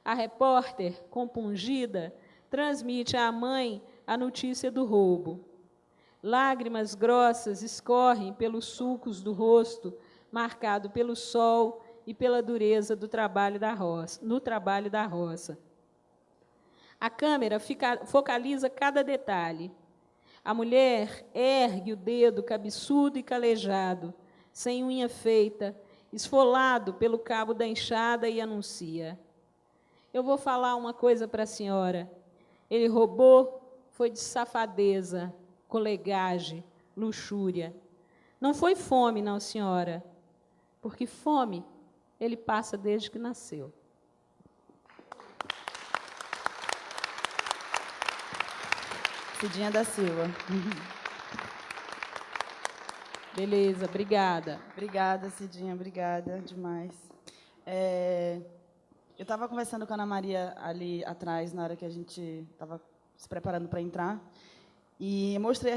A repórter, compungida, transmite à mãe a notícia do roubo. Lágrimas grossas escorrem pelos sulcos do rosto, marcado pelo sol e pela dureza no trabalho da roça. A câmera focaliza cada detalhe. A mulher ergue o dedo cabeçudo e calejado, sem unha feita, esfolado pelo cabo da enxada e anuncia: eu vou falar uma coisa para a senhora. Ele roubou, foi de safadeza, colegagem, luxúria. Não foi fome, não, senhora, porque fome ele passa desde que nasceu. Cidinha da Silva. Beleza, obrigada. Obrigada, Cidinha, obrigada demais. Eu estava conversando com a Ana Maria ali atrás, na hora que a gente estava se preparando para entrar, e eu mostrei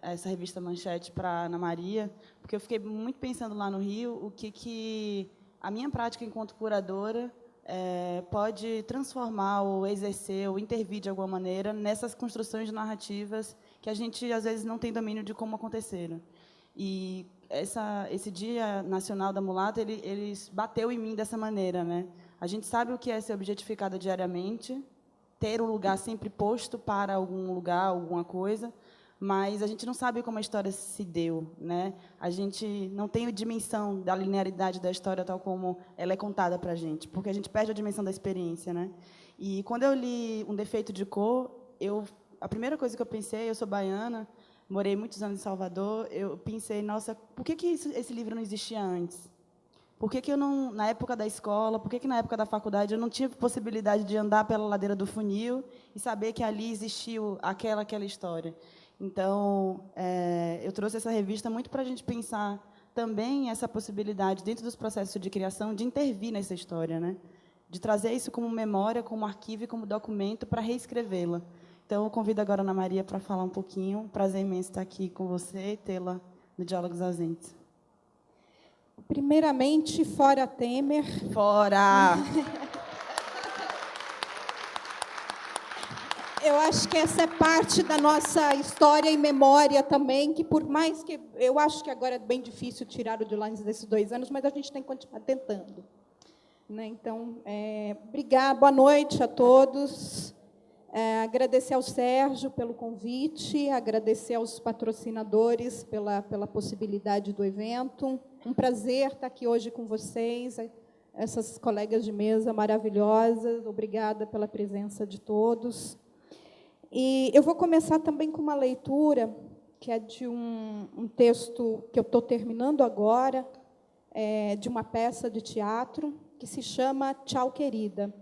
essa revista Manchete para a Ana Maria, porque eu fiquei muito pensando lá no Rio o que a minha prática enquanto curadora pode transformar ou exercer ou intervir de alguma maneira nessas construções de narrativas que a gente, às vezes, não tem domínio de como aconteceram. E esse Dia Nacional da Mulata, ele bateu em mim dessa maneira, né? A gente sabe o que é ser objetificada diariamente, ter um lugar sempre posto para algum lugar, alguma coisa, mas a gente não sabe como a história se deu, né? A gente não tem a dimensão da linearidade da história tal como ela é contada para a gente, porque a gente perde a dimensão da experiência, né? E quando eu li Um Defeito de Cor, a primeira coisa que eu pensei, eu sou baiana, morei muitos anos em Salvador, eu pensei, nossa, por que esse livro não existia antes? Por que eu não, na época da escola, por que na época da faculdade eu não tinha possibilidade de andar pela ladeira do funil e saber que ali existiu aquela história? Então, eu trouxe essa revista muito para a gente pensar também essa possibilidade, dentro dos processos de criação, de intervir nessa história, né? De trazer isso como memória, como arquivo e como documento para reescrevê-la. Então, eu convido agora a Ana Maria para falar um pouquinho. Prazer imenso estar aqui com você e tê-la no Diálogos Ausentes. Primeiramente, fora Temer. Fora! Eu acho que essa é parte da nossa história e memória também, que por mais que... Eu acho que agora é bem difícil tirar o de lá desses 2 anos, mas a gente tem que continuar tentando. Né? Então, obrigada, boa noite a todos. Agradecer ao Sérgio pelo convite, agradecer aos patrocinadores pela possibilidade do evento. Um prazer estar aqui hoje com vocês, essas colegas de mesa maravilhosas. Obrigada pela presença de todos. E eu vou começar também com uma leitura, que é de um texto que eu estou terminando agora, de uma peça de teatro, que se chama Tchau, Querida,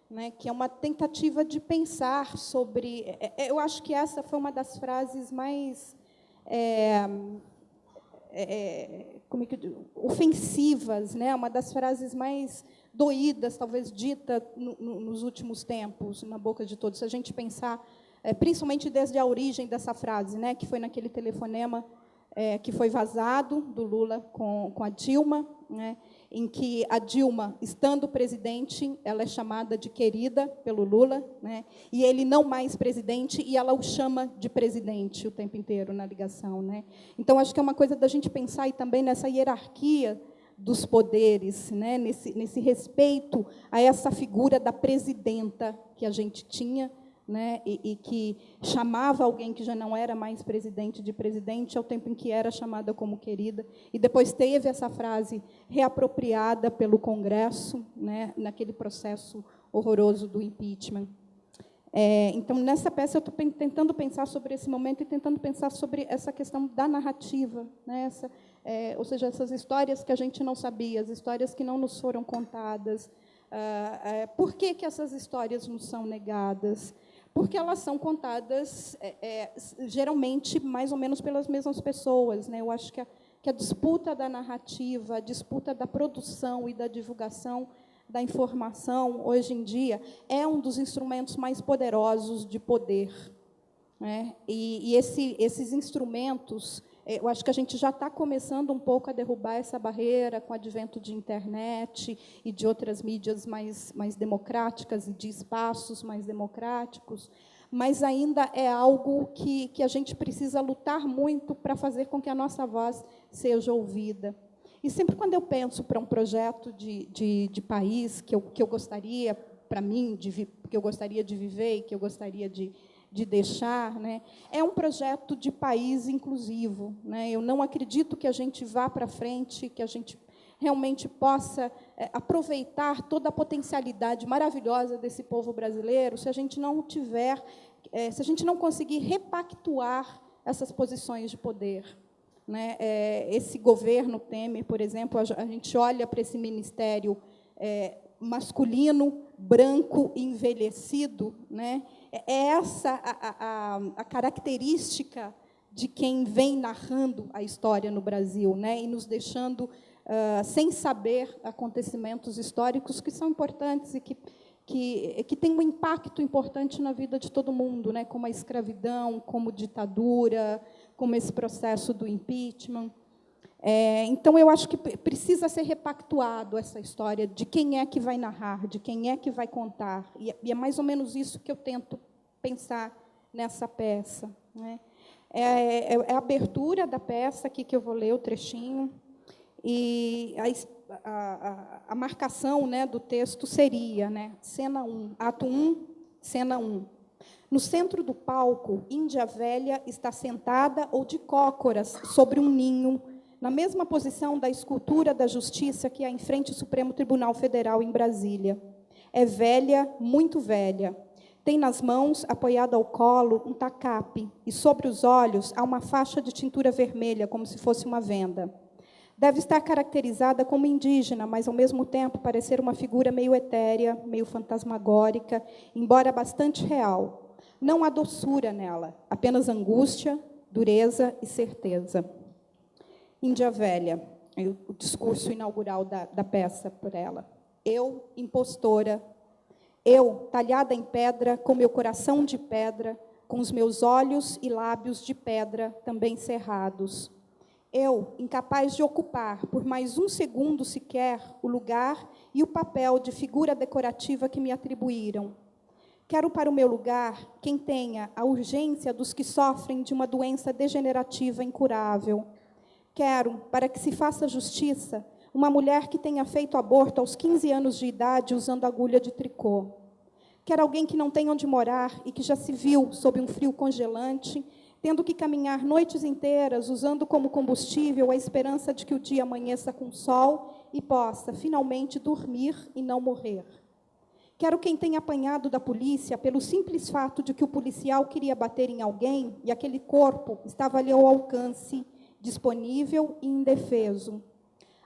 né, que é uma tentativa de pensar sobre... eu acho que essa foi uma das frases mais ofensivas, né, uma das frases mais doídas, talvez, dita nos últimos tempos, na boca de todos. Se a gente pensar, principalmente desde a origem dessa frase, né, que foi naquele telefonema que foi vazado, do Lula com a Dilma, né, em que a Dilma, estando presidente, ela é chamada de querida pelo Lula, né, e ele não mais presidente, e ela o chama de presidente o tempo inteiro na ligação. Né. Então, acho que é uma coisa da gente pensar e também nessa hierarquia dos poderes, né, nesse respeito a essa figura da presidenta que a gente tinha, né, e que chamava alguém que já não era mais presidente de presidente, ao tempo em que era chamada como querida, e depois teve essa frase reapropriada pelo Congresso, né, naquele processo horroroso do impeachment. Então, nessa peça, eu estou tentando pensar sobre esse momento e tentando pensar sobre essa questão da narrativa, né, ou seja, essas histórias que a gente não sabia, as histórias que não nos foram contadas. Por que essas histórias nos são negadas? Porque elas são contadas, geralmente, mais ou menos pelas mesmas pessoas. Né? Eu acho que a disputa da narrativa, a disputa da produção e da divulgação da informação, hoje em dia, é um dos instrumentos mais poderosos de poder. Né? E esses instrumentos, eu acho que a gente já está começando um pouco a derrubar essa barreira com o advento de internet e de outras mídias mais democráticas e de espaços mais democráticos, mas ainda é algo que a gente precisa lutar muito para fazer com que a nossa voz seja ouvida. E sempre quando eu penso para um projeto de país que eu gostaria, para mim, que eu gostaria de viver e que eu gostaria de deixar, né, é um projeto de país inclusivo. Né? Eu não acredito que a gente vá para frente, que a gente realmente possa aproveitar toda a potencialidade maravilhosa desse povo brasileiro, se a gente não tiver, se a gente não conseguir repactuar essas posições de poder. Né? Esse governo Temer, por exemplo, a gente olha para esse ministério masculino, branco, envelhecido, né? É essa a característica de quem vem narrando a história no Brasil, né? E nos deixando sem saber acontecimentos históricos que são importantes e que têm um impacto importante na vida de todo mundo, né? Como a escravidão, como ditadura, como esse processo do impeachment. Então, eu acho que precisa ser repactuado essa história de quem é que vai narrar, de quem é que vai contar. E é mais ou menos isso que eu tento pensar nessa peça. Né? A abertura da peça, aqui que eu vou ler o trechinho, e a marcação, né, do texto seria, né, cena 1, ato 1, cena 1. No centro do palco, Índia Velha está sentada ou de cócoras sobre um ninho, na mesma posição da escultura da Justiça que há em frente ao Supremo Tribunal Federal em Brasília. É velha, muito velha. Tem nas mãos, apoiada ao colo, um tacape, e sobre os olhos há uma faixa de tintura vermelha, como se fosse uma venda. Deve estar caracterizada como indígena, mas, ao mesmo tempo, parecer uma figura meio etérea, meio fantasmagórica, embora bastante real. Não há doçura nela, apenas angústia, dureza e certeza. Índia Velha, o discurso inaugural da peça por ela. Eu, impostora, eu, talhada em pedra, com meu coração de pedra, com os meus olhos e lábios de pedra também cerrados. Eu, incapaz de ocupar, por mais um segundo sequer, o lugar e o papel de figura decorativa que me atribuíram. Quero para o meu lugar quem tenha a urgência dos que sofrem de uma doença degenerativa incurável. Quero, para que se faça justiça, uma mulher que tenha feito aborto aos 15 anos de idade usando agulha de tricô. Quero alguém que não tenha onde morar e que já se viu sob um frio congelante, tendo que caminhar noites inteiras, usando como combustível a esperança de que o dia amanheça com sol e possa, finalmente, dormir e não morrer. Quero quem tenha apanhado da polícia pelo simples fato de que o policial queria bater em alguém e aquele corpo estava ali ao alcance, disponível e indefeso.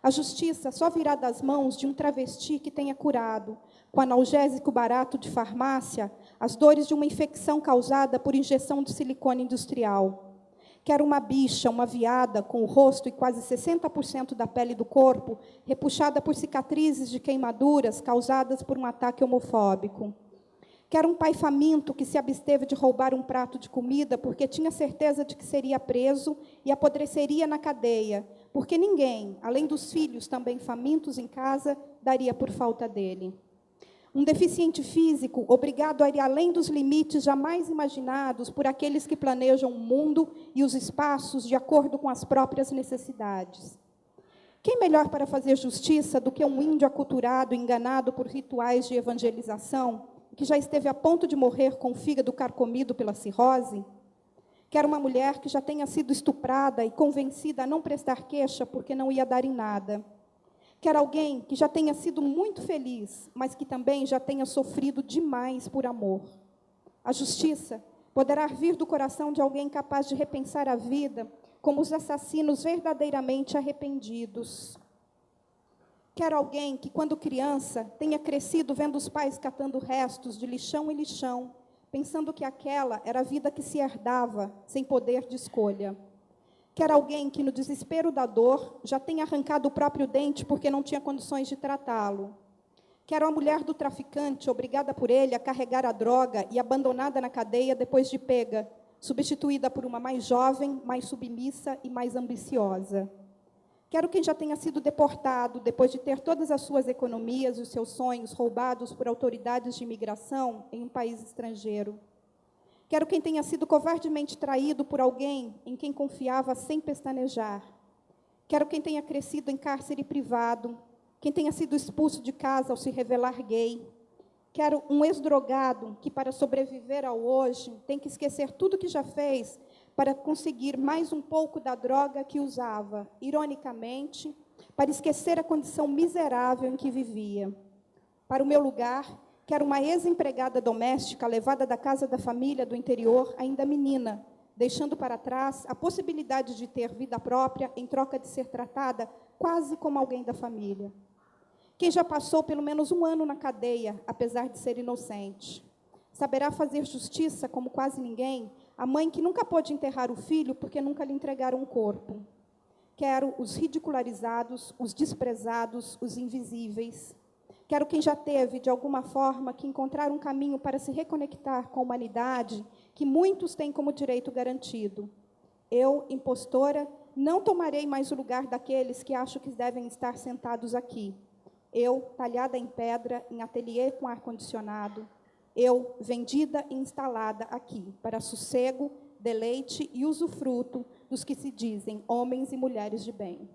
A justiça só virá das mãos de um travesti que tenha curado, com analgésico barato de farmácia, as dores de uma infecção causada por injeção de silicone industrial. Quero uma bicha, uma viada, com o rosto e quase 60% da pele do corpo repuxada por cicatrizes de queimaduras causadas por um ataque homofóbico. Quero um pai faminto que se absteve de roubar um prato de comida porque tinha certeza de que seria preso e apodreceria na cadeia, porque ninguém, além dos filhos também famintos em casa, daria por falta dele. Um deficiente físico obrigado a ir além dos limites jamais imaginados por aqueles que planejam o mundo e os espaços de acordo com as próprias necessidades. Quem melhor para fazer justiça do que um índio aculturado, enganado por rituais de evangelização, que já esteve a ponto de morrer com o fígado carcomido pela cirrose? Quero uma mulher que já tenha sido estuprada e convencida a não prestar queixa porque não ia dar em nada. Quero alguém que já tenha sido muito feliz, mas que também já tenha sofrido demais por amor. A justiça poderá vir do coração de alguém capaz de repensar a vida como os assassinos verdadeiramente arrependidos. Quero alguém que, quando criança, tenha crescido vendo os pais catando restos de lixão em lixão, pensando que aquela era a vida que se herdava, sem poder de escolha. Quero alguém que, no desespero da dor, já tenha arrancado o próprio dente porque não tinha condições de tratá-lo. Quero a mulher do traficante, obrigada por ele a carregar a droga e abandonada na cadeia depois de pega, substituída por uma mais jovem, mais submissa e mais ambiciosa. Quero quem já tenha sido deportado depois de ter todas as suas economias e os seus sonhos roubados por autoridades de imigração em um país estrangeiro. Quero quem tenha sido covardemente traído por alguém em quem confiava sem pestanejar. Quero quem tenha crescido em cárcere privado, quem tenha sido expulso de casa ao se revelar gay. Quero um ex-drogado que, para sobreviver ao hoje, tem que esquecer tudo que já fez para conseguir mais um pouco da droga que usava, ironicamente, para esquecer a condição miserável em que vivia. Para o meu lugar, quero uma ex-empregada doméstica levada da casa da família do interior, ainda menina, deixando para trás a possibilidade de ter vida própria em troca de ser tratada quase como alguém da família. Quem já passou pelo menos 1 ano na cadeia, apesar de ser inocente. Saberá fazer justiça, como quase ninguém, a mãe que nunca pôde enterrar o filho porque nunca lhe entregaram um corpo. Quero os ridicularizados, os desprezados, os invisíveis. Quero quem já teve, de alguma forma, que encontrar um caminho para se reconectar com a humanidade, que muitos têm como direito garantido. Eu, impostora, não tomarei mais o lugar daqueles que acham que devem estar sentados aqui. Eu, talhada em pedra, em ateliê com ar-condicionado. Eu, vendida e instalada aqui, para sossego, deleite e usufruto dos que se dizem homens e mulheres de bem.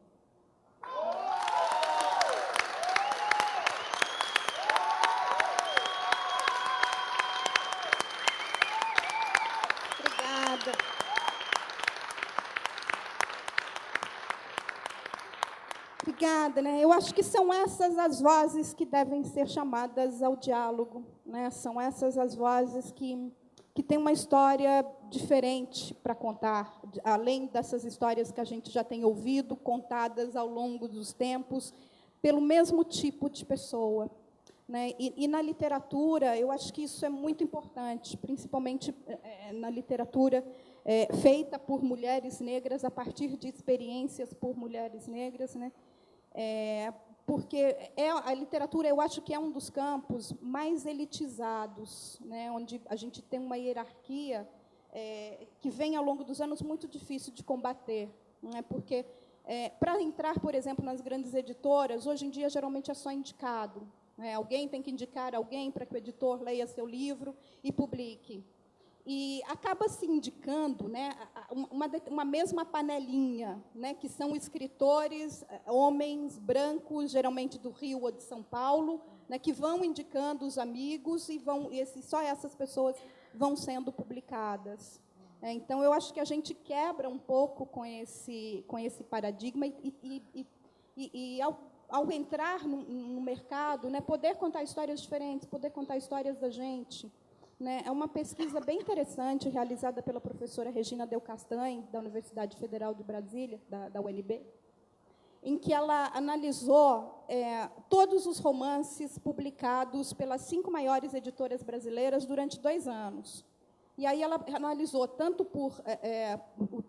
Obrigada, né? Eu acho que são essas as vozes que devem ser chamadas ao diálogo, né? São essas as vozes que têm uma história diferente para contar, além dessas histórias que a gente já tem ouvido, contadas ao longo dos tempos, pelo mesmo tipo de pessoa, né? E na literatura, eu acho que isso é muito importante, principalmente na literatura feita por mulheres negras, a partir de experiências por mulheres negras, né? Porque a literatura, eu acho que é um dos campos mais elitizados, né? Onde a gente tem uma hierarquia que vem, ao longo dos anos, muito difícil de combater, né? Porque, para entrar, por exemplo, nas grandes editoras, hoje em dia, geralmente, é só indicado, né? Alguém tem que indicar alguém para que o editor leia seu livro e publique. E acaba se indicando, né, uma mesma panelinha, né, que são escritores, homens brancos, geralmente do Rio ou de São Paulo, né, que vão indicando os amigos e só essas pessoas vão sendo publicadas. Então, eu acho que a gente quebra um pouco com esse paradigma e ao entrar no mercado, né, poder contar histórias diferentes, poder contar histórias da gente. É uma pesquisa bem interessante, realizada pela professora Regina Del Castanho, da Universidade Federal de Brasília, da UNB, em que ela analisou todos os romances publicados pelas 5 maiores editoras brasileiras durante 2 anos. E aí ela analisou tanto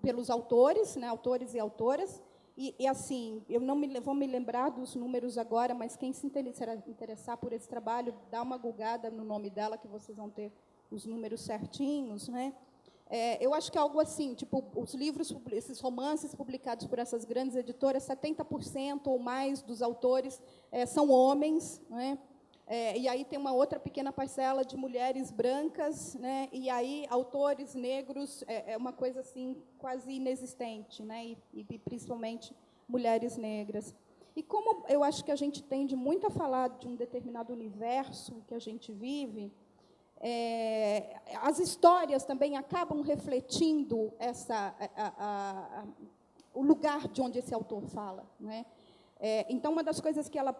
pelos autores, né, autores e autoras, e assim, eu não vou me lembrar dos números agora, mas quem se interessar por esse trabalho, dá uma googada no nome dela, que vocês vão ter os números certinhos, né? Eu acho que é algo assim, tipo, os livros, esses romances publicados por essas grandes editoras, 70% ou mais dos autores são homens, né? E aí tem uma outra pequena parcela de mulheres brancas, né? E aí autores negros é uma coisa assim quase inexistente, né? E principalmente mulheres negras. E como eu acho que a gente tende muito a falar de um determinado universo que a gente vive, as histórias também acabam refletindo o lugar de onde esse autor fala, né? Então, uma das coisas que ela,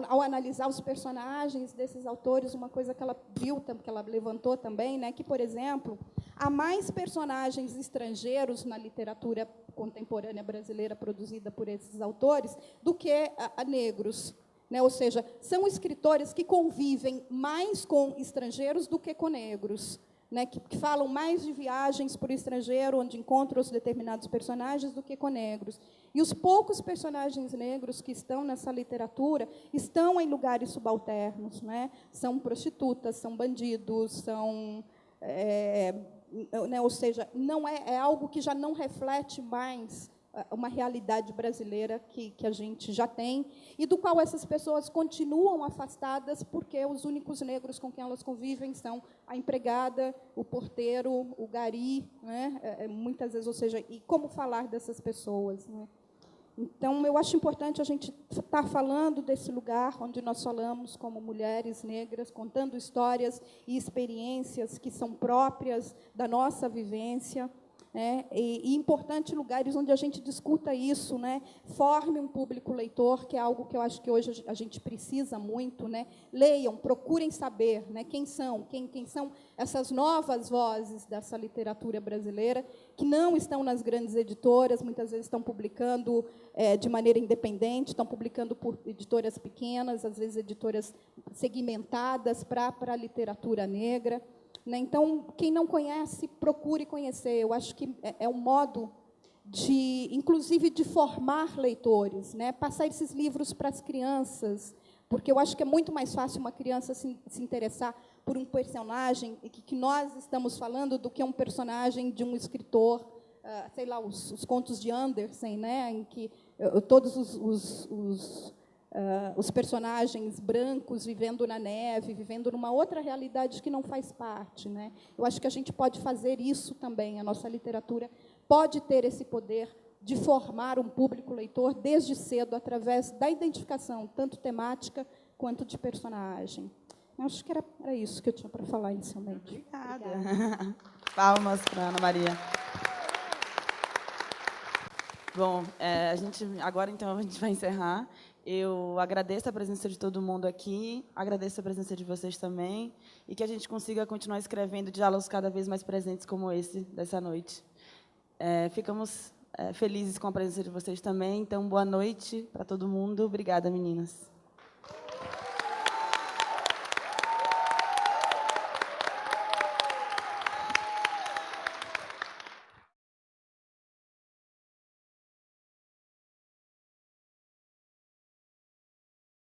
ao analisar os personagens desses autores, uma coisa que ela viu, que ela levantou também, né, que, por exemplo, há mais personagens estrangeiros na literatura contemporânea brasileira produzida por esses autores do que negros, né? Ou seja, são escritores que convivem mais com estrangeiros do que com negros, né, que falam mais de viagens por estrangeiro, onde encontram os determinados personagens, do que com negros. E os poucos personagens negros que estão nessa literatura estão em lugares subalternos, né? São prostitutas, são bandidos, são... né, ou seja, não é algo que já não reflete mais uma realidade brasileira que a gente já tem, e do qual essas pessoas continuam afastadas, porque os únicos negros com quem elas convivem são a empregada, o porteiro, o gari, né? Muitas vezes, ou seja, e como falar dessas pessoas, né? Então, eu acho importante a gente estar falando desse lugar onde nós falamos como mulheres negras, contando histórias e experiências que são próprias da nossa vivência, né? E importante lugares onde a gente discuta isso, né? Forme um público leitor, que é algo que eu acho que hoje a gente precisa muito, né? Leiam, procurem saber, né, quem são essas novas vozes dessa literatura brasileira, que não estão nas grandes editoras, muitas vezes estão publicando de maneira independente, estão publicando por editoras pequenas, às vezes editoras segmentadas para a literatura negra. Então, quem não conhece, procure conhecer. Eu acho que é um modo, inclusive, de formar leitores, né? Passar esses livros para as crianças, porque eu acho que é muito mais fácil uma criança se interessar por um personagem que nós estamos falando do que um personagem de um escritor, sei lá, os contos de Andersen, né? Em que todos os personagens brancos vivendo na neve, vivendo numa outra realidade que não faz parte, né? Eu acho que a gente pode fazer isso também. A nossa literatura pode ter esse poder de formar um público leitor desde cedo, através da identificação, tanto temática quanto de personagem. Eu acho que era isso que eu tinha para falar inicialmente. Obrigada. Palmas para a Ana Maria. Bom, agora, então, a gente vai encerrar. Eu agradeço a presença de todo mundo aqui, agradeço a presença de vocês também, e que a gente consiga continuar escrevendo diálogos cada vez mais presentes como esse, dessa noite. Ficamos felizes com a presença de vocês também, então, boa noite para todo mundo. Obrigada, meninas.